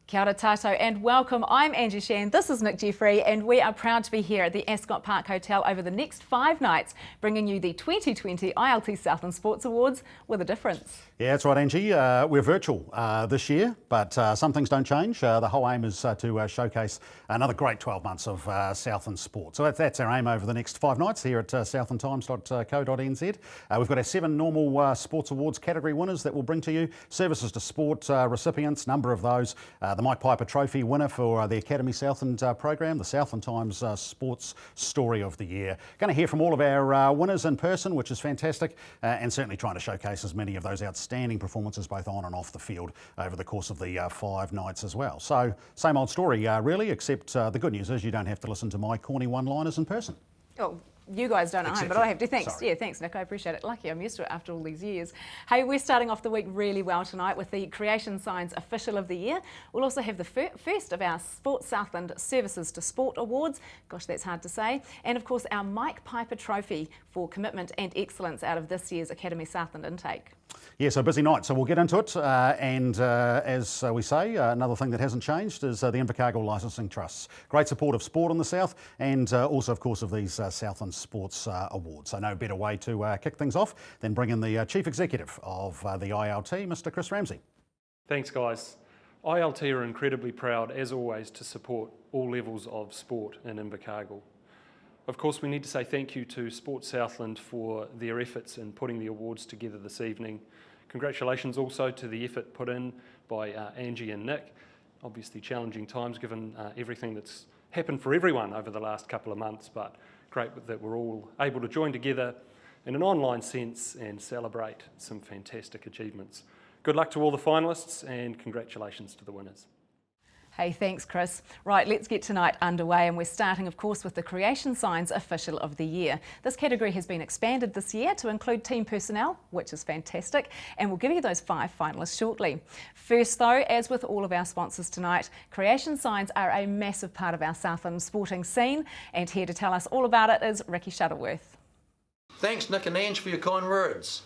Kia ora tātou and welcome. I'm Angee and this is Nick Jeffrey, and we are proud to be here at the Ascot Park Hotel over the next 5 nights, bringing you the 2020 ILT Southland Sports Awards with a difference. Yeah, that's right, Angee. We're virtual this year, but some things don't change. The whole aim is to showcase another great 12 months of Southland sport. So that's our aim over the next 5 nights here at southlandtimes.co.nz. We've got our 7 normal sports awards category winners that we'll bring to you. Services to sport recipients, number of those. The Mike Piper Trophy winner for the Academy Southland program, the Southland Times Sports Story of the Year. Going to hear from all of our winners in person, which is fantastic, and certainly trying to showcase as many of those outstanding performances both on and off the field over the course of the 5 nights as well. So same old story really, except the good news is you don't have to listen to my corny one-liners in person. Oh. You guys don't at home, but I have to. Thanks. Sorry. Yeah, thanks, Nick. I appreciate it. Lucky I'm used to it after all these years. Hey, we're starting off the week really well tonight with the Creation Signs Official of the Year. We'll also have the first of our Sport Southland Services to Sport Awards. Gosh, that's hard to say. And of course, our Mike Piper Trophy for commitment and excellence out of this year's Academy Southland intake. Yeah, so busy night, so we'll get into it. As we say, another thing that hasn't changed is the Invercargill Licensing Trusts. Great support of sport in the South and also, of course, of these Southland Sports Awards. So no better way to kick things off than bring in the Chief Executive of the ILT, Mr. Chris Ramsey. Thanks, guys. ILT are incredibly proud, as always, to support all levels of sport in Invercargill. Of course, we need to say thank you to Sport Southland for their efforts in putting the awards together this evening. Congratulations also to the effort put in by Angee and Nick. Obviously challenging times given everything that's happened for everyone over the last couple of months, but great that we're all able to join together in an online sense and celebrate some fantastic achievements. Good luck to all the finalists and congratulations to the winners. Hey, thanks, Chris. Right, let's get tonight underway, and we're starting, of course, with the Creation Signs Official of the Year. This category has been expanded this year to include team personnel, which is fantastic, and we'll give you those 5 finalists shortly. First, though, as with all of our sponsors tonight, Creation Signs are a massive part of our Southland sporting scene, and here to tell us all about it is Ricky Shuttleworth. Thanks, Nick and Ange, for your kind words.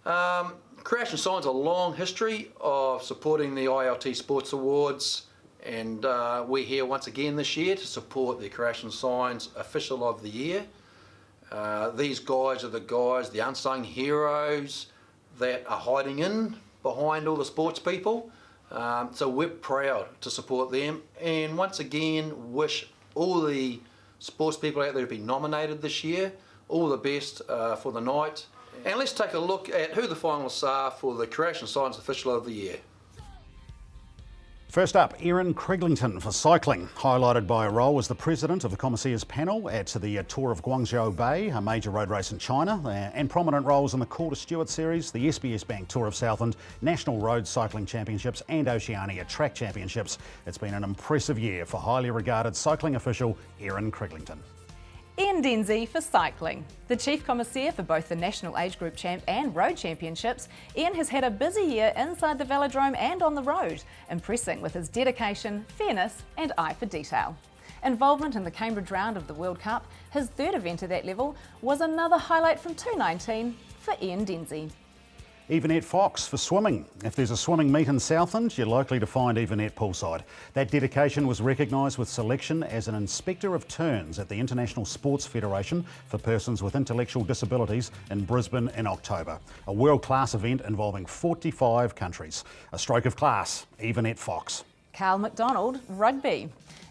Creation Signs a long history of supporting the ILT Sports Awards. And we're here once again this year to support the Creation Signs Official of the Year. These guys are the unsung heroes that are hiding in behind all the sports people. So we're proud to support them, and once again wish all the sports people out there who've been nominated this year all the best for the night. And let's take a look at who the finalists are for the Creation Signs Official of the Year. First up, Erin Criglington for cycling, highlighted by a role as the president of the Commissaires panel at the Tour of Guangzhou Bay, a major road race in China, and prominent roles in the Calder Stewart Series, the SBS Bank Tour of Southland, National Road Cycling Championships and Oceania Track Championships. It's been an impressive year for highly regarded cycling official Erin Criglington. Ian Denzi for cycling. The Chief Commissaire for both the National Age Group Champ and Road Championships, Ian has had a busy year inside the velodrome and on the road, impressing with his dedication, fairness and eye for detail. Involvement in the Cambridge round of the World Cup, his 3rd event at that level, was another highlight from 2019 for Ian Denzi. Evanette Fox for swimming. If there's a swimming meet in Southland, you're likely to find Evanette poolside. That dedication was recognised with selection as an Inspector of Turns at the International Sports Federation for Persons with Intellectual Disabilities in Brisbane in October. A world-class event involving 45 countries. A stroke of class, Evanette Fox. Carl McDonald, rugby.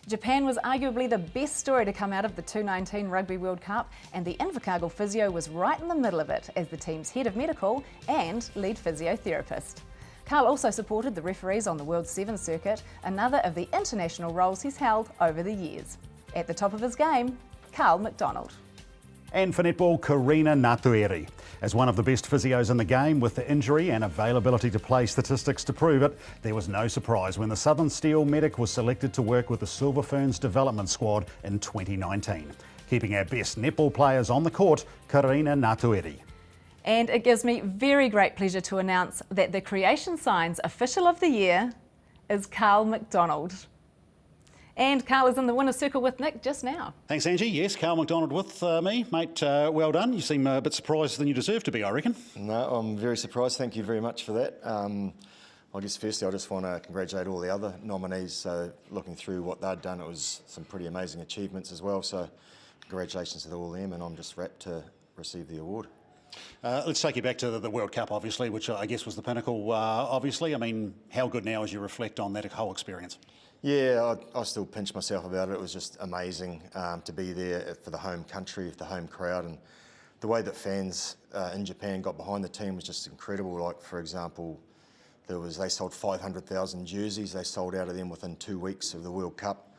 Japan was arguably the best story to come out of the 2019 Rugby World Cup, and the Invercargill physio was right in the middle of it as the team's head of medical and lead physiotherapist. Carl also supported the referees on the World Sevens circuit, another of the international roles he's held over the years. At the top of his game, Carl McDonald. And for netball, Karina Natueri. As one of the best physios in the game, with the injury and availability to play statistics to prove it, there was no surprise when the Southern Steel medic was selected to work with the Silver Ferns development squad in 2019. Keeping our best netball players on the court, Karina Natueri. And it gives me very great pleasure to announce that the Creation Signs Official of the Year is Carl McDonald. And Carl is in the winner's circle with Nick just now. Thanks, Angee. Yes, Carl McDonald with me. Mate, well done. You seem a bit surprised than you deserve to be, I reckon. No, I'm very surprised. Thank you very much for that. I guess firstly I just want to congratulate all the other nominees. So looking through what they'd done, it was some pretty amazing achievements as well. So congratulations to all of them, and I'm just rapt to receive the award. Let's take you back to the World Cup, obviously, which I guess was the pinnacle, obviously. I mean, how good now as you reflect on that whole experience? Yeah, I still pinch myself about it. It was just amazing to be there for the home country, for the home crowd, and the way that fans in Japan got behind the team was just incredible. Like, for example, they sold 500,000 jerseys. They sold out of them within 2 weeks of the World Cup,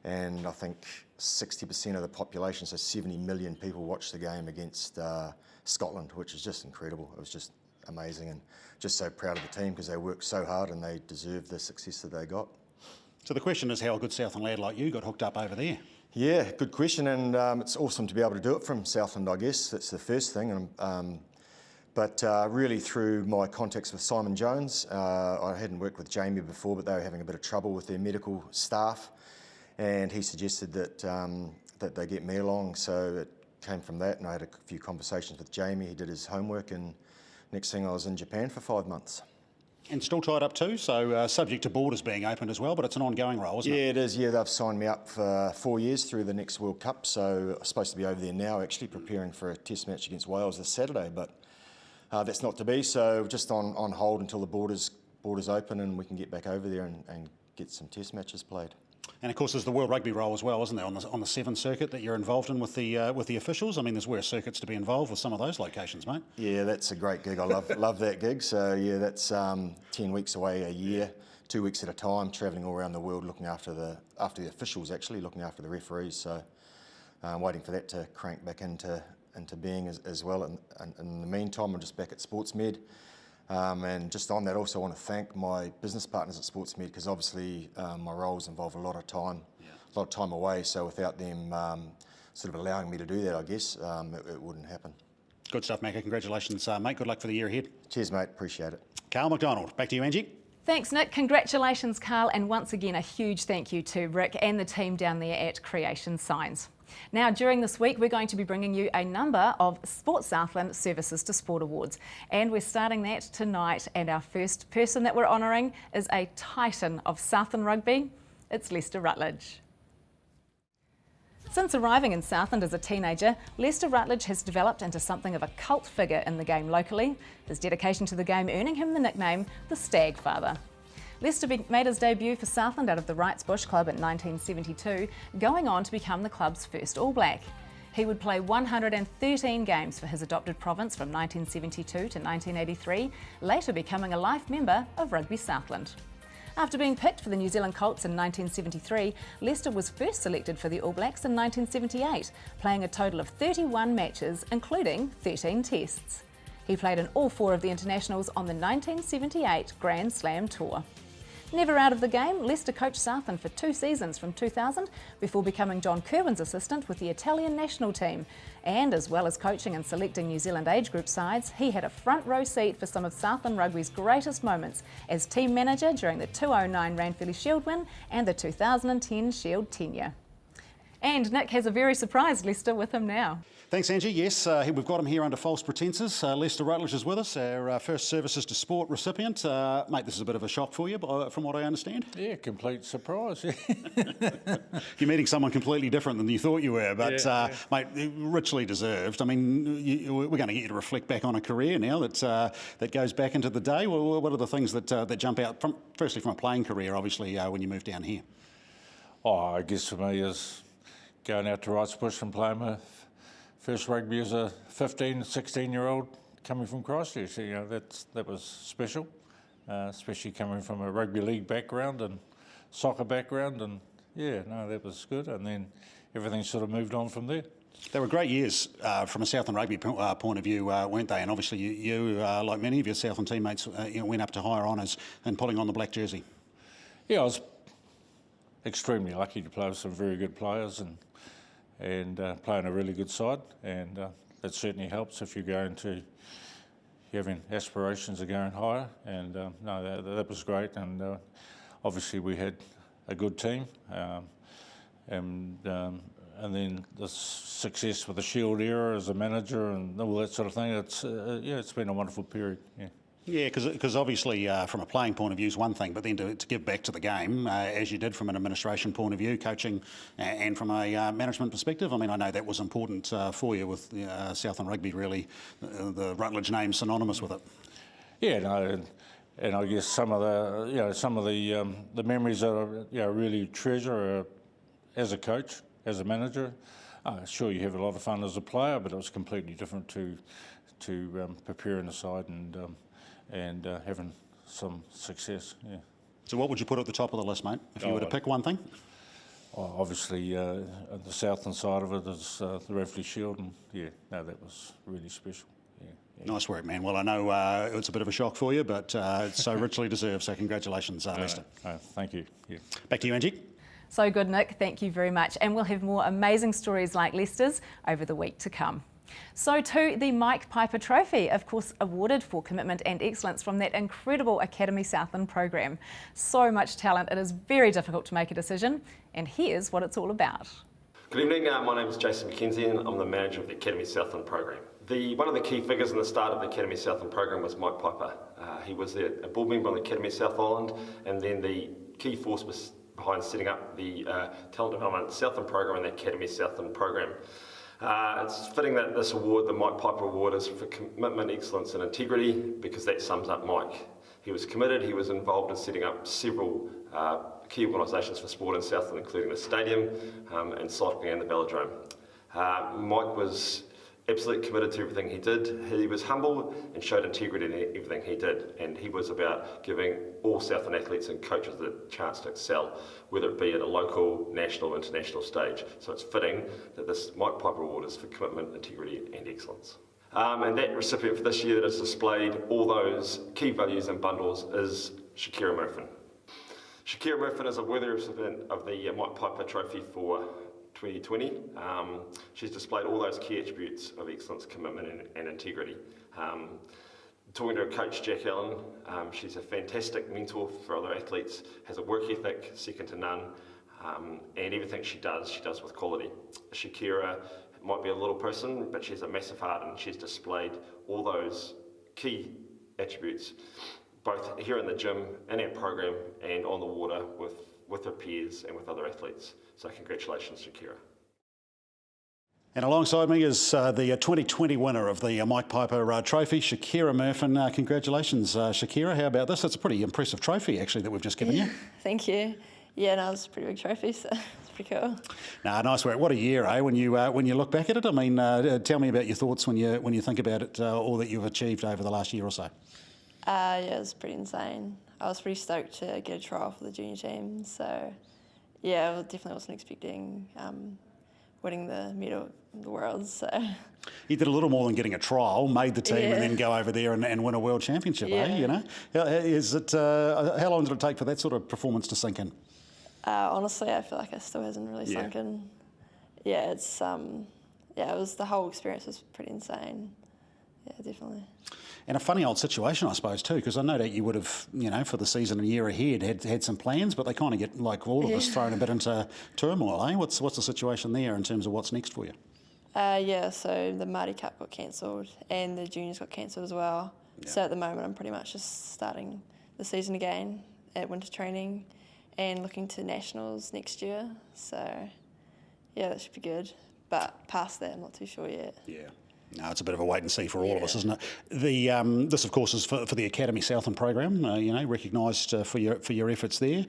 and I think 60% of the population, so 70 million people, watched the game against Scotland, which is just incredible. It was just amazing, and just so proud of the team because they worked so hard and they deserved the success that they got. So the question is how a good Southland lad like you got hooked up over there? Yeah, good question, and it's awesome to be able to do it from Southland, I guess. That's the first thing. But really through my contacts with Simon Jones, I hadn't worked with Jamie before, but they were having a bit of trouble with their medical staff, and he suggested that that they get me along. So it came from that, and I had a few conversations with Jamie. He did his homework, and next thing I was in Japan for 5 months. And still tied up too, so subject to borders being opened as well, but it's an ongoing role, isn't it? Yeah, it is. Yeah, they've signed me up for 4 years through the next World Cup, so I'm supposed to be over there now, actually preparing for a test match against Wales this Saturday, but that's not to be, so just on hold until the borders open and we can get back over there and get some test matches played. And of course there's the World Rugby role as well, isn't there, on the Seven Circuit that you're involved in with the officials? I mean, there's worse circuits to be involved with some of those locations, mate. Yeah, that's a great gig. I love that gig. So yeah, that's 10 weeks away a year, 2 weeks at a time, travelling all around the world, looking after the officials, actually looking after the referees. So waiting for that to crank back into being as well. And in the meantime, I'm just back at SportsMed. And just on that, also want to thank my business partners at SportsMed, because obviously my roles involve a lot of time away. So without them sort of allowing me to do that, I guess it wouldn't happen. Good stuff, Macca. Congratulations, mate. Good luck for the year ahead. Cheers, mate. Appreciate it. Carl McDonald, back to you, Angee. Thanks, Nick. Congratulations, Carl. And once again, a huge thank you to Rick and the team down there at Creation Signs. Now, during this week, we're going to be bringing you a number of Sport Southland Services to Sport Awards. And we're starting that tonight. And our first person that we're honouring is a titan of Southland rugby. It's Lester Rutledge. Since arriving in Southland as a teenager, Lester Rutledge has developed into something of a cult figure in the game locally, his dedication to the game earning him the nickname the Stag Father. Lester made his debut for Southland out of the Wrights Bush Club in 1972, going on to become the club's first All Black. He would play 113 games for his adopted province from 1972 to 1983, later becoming a life member of Rugby Southland. After being picked for the New Zealand Colts in 1973, Lester was first selected for the All Blacks in 1978, playing a total of 31 matches, including 13 tests. He played in all 4 of the internationals on the 1978 Grand Slam Tour. Never out of the game, Lester coached Southland for 2 seasons from 2000 before becoming John Kirwan's assistant with the Italian national team. And as well as coaching and selecting New Zealand age group sides, he had a front row seat for some of Southland rugby's greatest moments as team manager during the 2009 Ranfurly Shield win and the 2010 Shield tenure. And Nick has a very surprised Lester with him now. Thanks, Angee. Yes, we've got him here under false pretences. Lester Rutledge is with us, our first Services to Sport recipient. Mate, this is a bit of a shock for you, from what I understand. Yeah, complete surprise. You're meeting someone completely different than you thought you were, but mate, richly deserved. I mean, we're going to get you to reflect back on a career now that goes back into the day. Well, what are the things that jump out, firstly from a playing career, obviously, when you moved down here? Oh, I guess for me is going out to Wrights Bush and playing my first rugby as a 15, 16-year-old coming from Christchurch. You know, that was special, especially coming from a rugby league background and soccer background, and yeah, no, that was good. And then everything sort of moved on from there. They were great years from a Southland rugby point of view, weren't they? And obviously you like many of your Southland teammates, went up to higher honours and pulling on the black jersey. Yeah, I was extremely lucky to play with some very good players and playing a really good side, and that certainly helps if you're going to having aspirations of going higher. And no, that was great, and obviously we had a good team, and then the success with the Shield era as a manager and all that sort of thing. It's been a wonderful period. Yeah. Yeah, because obviously from a playing point of view is one thing, but then to give back to the game, as you did from an administration point of view, coaching and from a management perspective, I mean, I know that was important for you with Southland Rugby, really, the Rutledge name synonymous with it. Yeah, no, and I guess some of the memories that I really treasure as a coach, as a manager. Sure, you have a lot of fun as a player, but it was completely different to preparing the side and having some success. Yeah. So what would you put at the top of the list, mate, if you were to pick one thing? Obviously, the Southland side of it is the Rafley Shield, and that was really special. Yeah. Nice work, man. Well, I know it's a bit of a shock for you, but it's so richly deserved, so congratulations, Lester. Thank you. Yeah. Back to you, Angee. So good, Nick. Thank you very much. And we'll have more amazing stories like Lester's over the week to come. So too, the Mike Piper Trophy, of course, awarded for commitment and excellence from that incredible Academy Southland program. So much talent, it is very difficult to make a decision. And here's what it's all about. Good evening, my name is Jason McKenzie and I'm the manager of the Academy Southland program. One of the key figures in the start of the Academy Southland program was Mike Piper. He was a board member on the Academy South Island, and then the key force was behind setting up the Talent Development Southland program and the Academy Southland program. It's fitting that this award, the Mike Piper Award, is for commitment, excellence and integrity, because that sums up Mike. He was committed, he was involved in setting up several key organisations for sport in Southland, including the stadium and cycling and the velodrome. Mike was absolutely committed to everything he did. He was humble and showed integrity in everything he did, and he was about giving all Southland athletes and coaches the chance to excel, whether it be at a local, national, international stage. So it's fitting that this Mike Piper Award is for commitment, integrity and excellence. And that recipient for this year that has displayed all those key values and bundles is Shakira Murphin. Shakira Murphin is a worthy recipient of the Mike Piper Trophy for 2020. She's displayed all those key attributes of excellence, commitment and integrity. Talking to her coach, Jack Allen, she's a fantastic mentor for other athletes, has a work ethic second to none, and everything she does with quality. Shakira might be a little person, but she's a massive heart, and she's displayed all those key attributes, both here in the gym, in our program, and on the water with her peers and with other athletes. So congratulations, Shakira. And alongside me is the 2020 winner of the Mike Piper Trophy, Shakira Murphin. Congratulations, Shakira. How about this? It's a pretty impressive trophy, actually, that we've just given you. Thank you. Yeah, no, it's a pretty big trophy, so it's pretty cool. Nah, nice work. What a year, eh? When you look back at it, I mean, tell me about your thoughts when you think about it, all that you've achieved over the last year or so. Yeah, it was pretty insane. I was pretty stoked to get a trial for the junior team, so yeah, I definitely wasn't expecting winning the medal of the world. So you did a little more than getting a trial, made the team, and then go over there and win a world championship. Eh? You know, is it? How long did it take for that sort of performance to sink in? Honestly, I feel like it still hasn't really sunk in. Yeah, it's it was, the whole experience was pretty insane. Yeah, definitely. And a funny old situation, I suppose, too, because I know that you would have, you know, for the season a year ahead, had some plans, but they kind of get, like all of us, thrown a bit into turmoil, eh? What's the situation there in terms of what's next for you? Yeah, so the Māori Cup got cancelled and the juniors got cancelled as well. Yeah. So at the moment, I'm pretty much just starting the season again at winter training and looking to nationals next year. So yeah, that should be good. But past that, I'm not too sure yet. Yeah. No, it's a bit of a wait and see for all of us, isn't it? This, of course, is for the Academy Southland program. You know, recognised for your efforts there,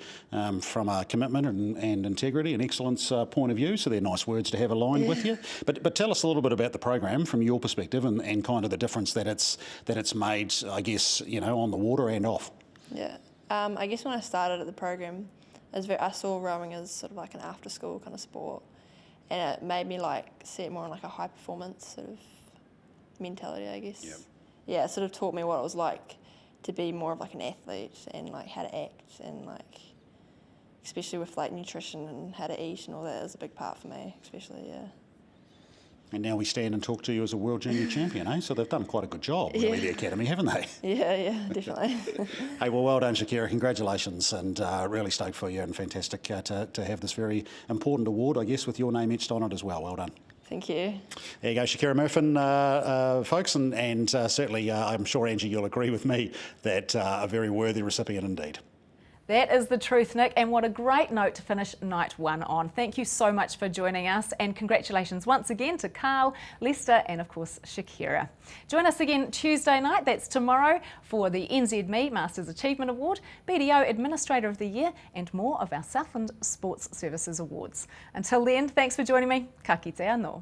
from a commitment and integrity and excellence point of view. So they're nice words to have aligned with you. But tell us a little bit about the program from your perspective and kind of the difference that it's made, I guess, you know, on the water and off. Yeah, I guess when I started at the program, I saw rowing as sort of like an after school kind of sport, and it made me like see it more in like a high performance sort of mentality, I guess. Yep. Yeah, it sort of taught me what it was like to be more of like an athlete and like how to act and like, especially with like nutrition and how to eat and all that is a big part for me, especially, yeah. And now we stand and talk to you as a World Junior Champion, eh? So they've done quite a good job, really, the Academy, haven't they? Yeah, definitely. Hey, well done, Shakira. Congratulations, and really stoked for you, and fantastic to have this very important award, I guess, with your name etched on it as well. Well done. Thank you. There you go, Shakira Murphin, folks, and certainly I'm sure, Angee, you'll agree with me that a very worthy recipient indeed. That is the truth, Nick, and what a great note to finish night one on. Thank you so much for joining us, and congratulations once again to Carl, Lester, and of course Shakira. Join us again Tuesday night, that's tomorrow, for the NZME Masters Achievement Award, BDO Administrator of the Year, and more of our Southland Sports Services Awards. Until then, thanks for joining me. Ka kite anō.